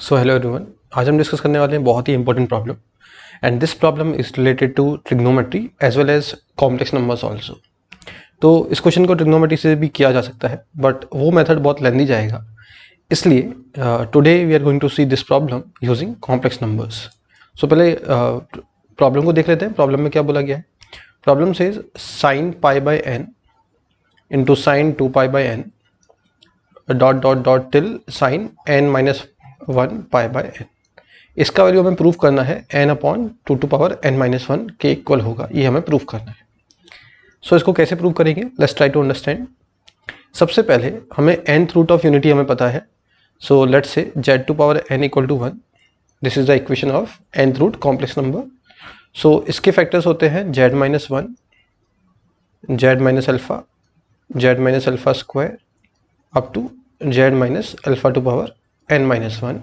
So hello everyone, आज हम discuss करने वाले हैं बहुत ही important problem and this problem is related to trigonometry as well as complex numbers also. तो इस क्वेश्चन को ट्रिग्नोमेट्री से भी किया जा सकता है बट वो मेथड बहुत लेंदी जाएगा, इसलिए today we are going to see this problem using complex numbers. So पहले प्रॉब्लम को देख लेते हैं। प्रॉब्लम में क्या बोला गया है? Problem says sine pi by n into sine 2 pi by n dot dot dot till sine n minus 1 pi by n. इसका वैल्यू हमें प्रूव करना है n upon 2 to power n minus 1 के इक्वल होगा, ये हमें प्रूव करना है। सो इसको कैसे प्रूव करेंगे? Let's try to understand. सबसे पहले हमें nth रूट ऑफ यूनिटी हमें पता है, so let's say z to power n equal to 1, this is the equation of nth root complex number. So इसके फैक्टर्स होते हैं z minus 1, z minus alpha square up to z minus alpha to power n minus 1।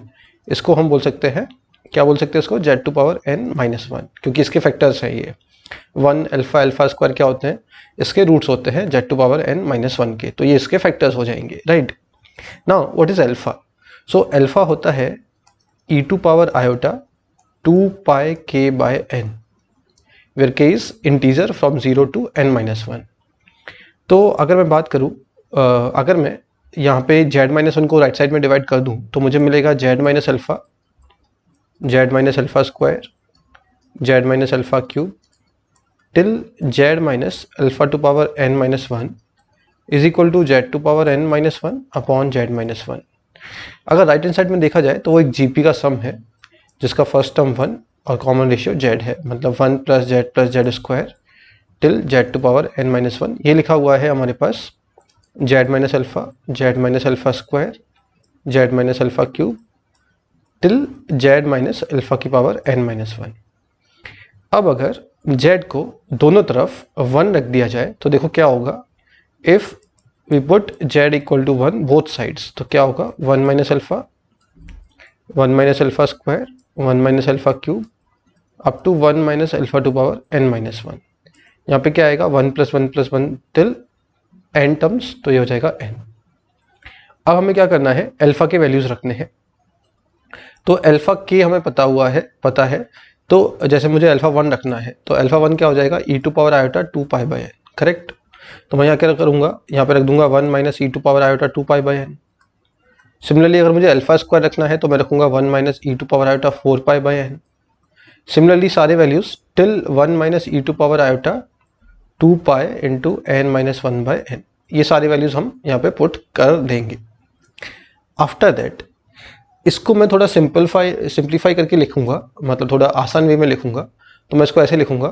इसको हम बोल सकते हैं, क्या बोल सकते हैं इसको? z to power n minus 1, क्योंकि इसके फैक्टर्स हैं ये 1 अल्फा स्क्वायर क्या होते हैं? इसके रूट्स होते हैं z to power n minus 1 के, तो ये इसके फैक्टर्स हो जाएंगे, right. Now what is alpha? So alpha होता है e to power iota 2 pi k by n, where k is integer from 0 to n minus 1। तो अगर मैं बात करूँ, अगर मैं यहाँ पे z माइनस 1 को राइट साइड में डिवाइड कर दूँ तो मुझे मिलेगा z minus alpha square, z minus alpha cube till z minus alpha to power n minus 1 is equal to z to power n minus 1 upon z minus 1। अगर right hand side में देखा जाए तो वो एक जीपी का सम है जिसका फर्स्ट टर्म 1 और कॉमन रेशियो z है, मतलब 1 plus z square till z to power n minus 1। ये लिखा हुआ है हमारे पास z minus alpha square, z minus alpha cube till z minus alpha की पावर n माइनस 1। अब अगर z को दोनों तरफ 1 रख दिया जाए तो देखो क्या होगा। If we put z equal to 1 both sides, तो क्या होगा? 1 minus alpha square, 1 minus alpha cube up to 1 minus alpha to power n minus 1। यहाँ पे क्या आएगा? 1 प्लस 1 टिल n टर्म्स, तो ये हो जाएगा n। अब हमें क्या करना है? अल्फा के वैल्यूज रखने हैं। तो अल्फा के हमें पता है, तो जैसे मुझे अल्फा 1 रखना है तो अल्फा 1 क्या हो जाएगा? e to power iota 2 pi by n, correct. तो मैं यहाँ क्या करूँगा? यहाँ पे रख दूंगा 1 minus e to power iota 2 pi by n। Similarly अगर मुझे अल्फा स्क्वायर रखना है तो मैं रखूंगा 1 minus e to power iota 4 pi by n। Similarly सारे values till 1 minus e to power iota 2 pi into n minus 1 by n, ये सारे वैल्यूज हम यहाँ पे पुट कर देंगे। आफ्टर दैट इसको मैं थोड़ा सिंप्लीफाई करके लिखूंगा, मतलब थोड़ा आसान वे में लिखूंगा। तो मैं इसको ऐसे लिखूंगा,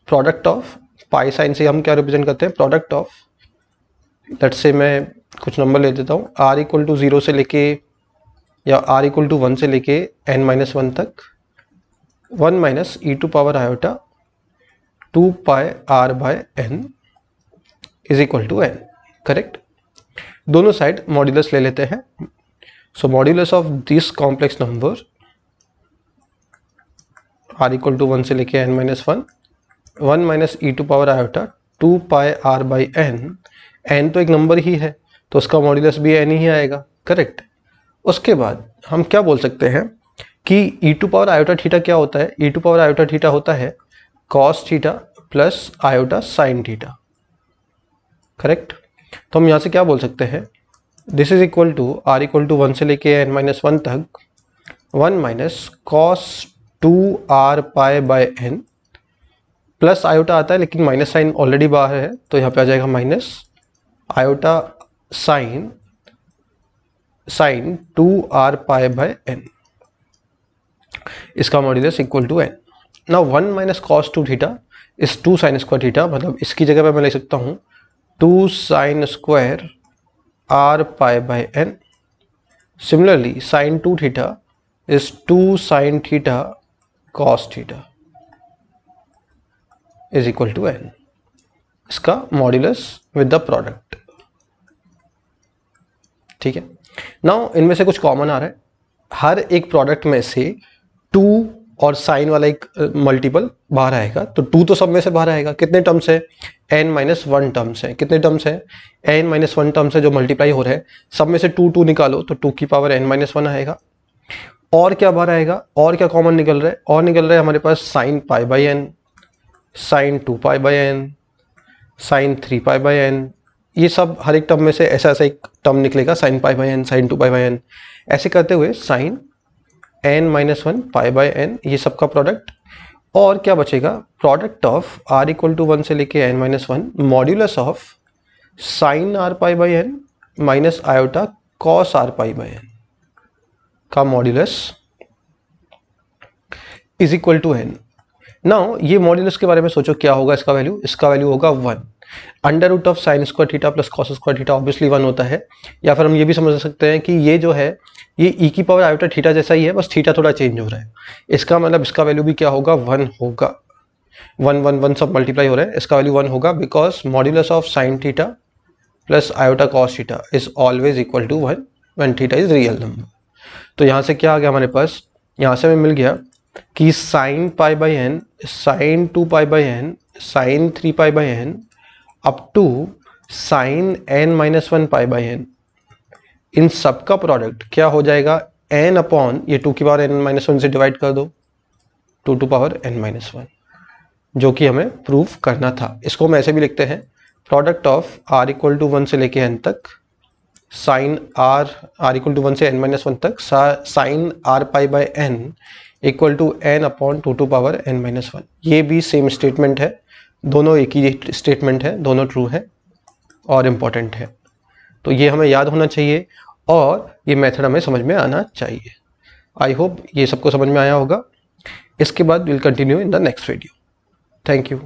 प्रोडक्ट ऑफ पाई साइन से हम क्या रिप्रेजेंट करते हैं? प्रोडक्ट ऑफ, लेट्स से मैं कुछ नंबर ले देता हूँ, r इक्वल टू 0 से लेके या r इक्वल टू 1 से लेके n माइनस 1 तक 1 minus e to power iota 2 pi r by n is equal to n, correct. दोनों साइड मॉड्यूलस ले लेते हैं। So modulus of this complex number r equal to 1 से लेके n minus 1, 1 minus e to power iota 2 pi r by n, n तो एक number ही है तो उसका मॉड्यूलस भी n ही आएगा, करेक्ट। उसके बाद हम क्या बोल सकते हैं कि e to power iota theta क्या होता है? e to power iota theta होता है cos theta plus iota sine theta, correct. तो हम यहाँ से क्या बोल सकते हैं? This is equal to r equal to 1 से लेके n माइनस 1 तक 1 minus cos 2r pi by n, plus iota आता है लेकिन माइनस साइन ऑलरेडी बाहर है तो यहाँ पे आ जाएगा minus iota sine 2r pi by n, इसका modulus equal to n। Now 1 minus cos 2 theta is 2 sine square theta, मतलब इसकी जगह पे मैं लिख सकता हूँ 2 sine square r pi by n। Similarly sine 2 theta is 2 sine theta cos theta is equal to n, इसका मॉड्यूलस विद द प्रोडक्ट, ठीक है। नाउ इनमें से कुछ कॉमन आ रहा है, हर एक प्रोडक्ट में से 2 और साइन वाला एक मल्टीपल बाहर आएगा, तो 2 तो सब में से बाहर आएगा। कितने टर्म्स है? n-1 टर्म्स है। कितने टर्म्स है? n-1 टर्म्स है जो मल्टीप्लाई हो रहे हैं। सब में से 2 निकालो तो 2 की पावर n-1 आएगा। और क्या बाहर आएगा? और क्या कॉमन निकल रहा है? और निकल रहा है हमारे पास sin π/n, sin 2π/n, sin 3π/n। ये सब हर एक टर्म में से ऐसा एक टर्म निकलेगा, sin π/n, sin 2π/n। ऐसे करते हुए sin n-1 π/n, ये सब का प्रोडक्ट। और क्या बचेगा? प्रोडक्ट ऑफ r = 1 से लेके n-1 modulus of sin r π/n minus iota cos r π/n का modulus is equal to n। Now ये मॉड्यूलस के बारे में सोचो, क्या होगा इसका वैल्यू? इसका वैल्यू होगा 1। Under root of sine square theta plus cos square theta obviously 1 होता है। या फिर हम ये भी समझ सकते हैं कि ये जो है ये e की पावर आयोटा थीटा जैसा ही है, बस थीटा थोड़ा चेंज हो रहा है। इसका मतलब इसका वैल्यू भी क्या होगा? 1 होगा। 1 सब मल्टीप्लाई हो रहा है, इसका वैल्यू 1 होगा, because modulus of sine theta plus iota cos theta is always equal to 1 when theta is real number. तो यहाँ से क्या आ गया हमारे पास? यहाँ से हमें मिल गया कि sin π/n, sin 2π/n, sin 3π/n up to sin n-1 π/n, इन सब का प्रोडक्ट क्या हो जाएगा? n अपॉन ये 2 की पावर n-1 से डिवाइड कर दो, 2 टू पावर n-1, जो कि हमें प्रूव करना था। इसको हम ऐसे भी लिखते हैं, प्रोडक्ट ऑफ r = 1 से लेके n तक sin r = 1 से n-1 तक sin r π/n equal to n upon 2 to power n-1। ये भी सेम स्टेटमेंट है, दोनों एक ही स्टेटमेंट है, दोनों ट्रू है और इम्पॉर्टेंट है। तो ये हमें याद होना चाहिए और ये मेथड हमें समझ में आना चाहिए। आई होप ये सबको समझ में आया होगा। इसके बाद will continue in the next video. Thank you.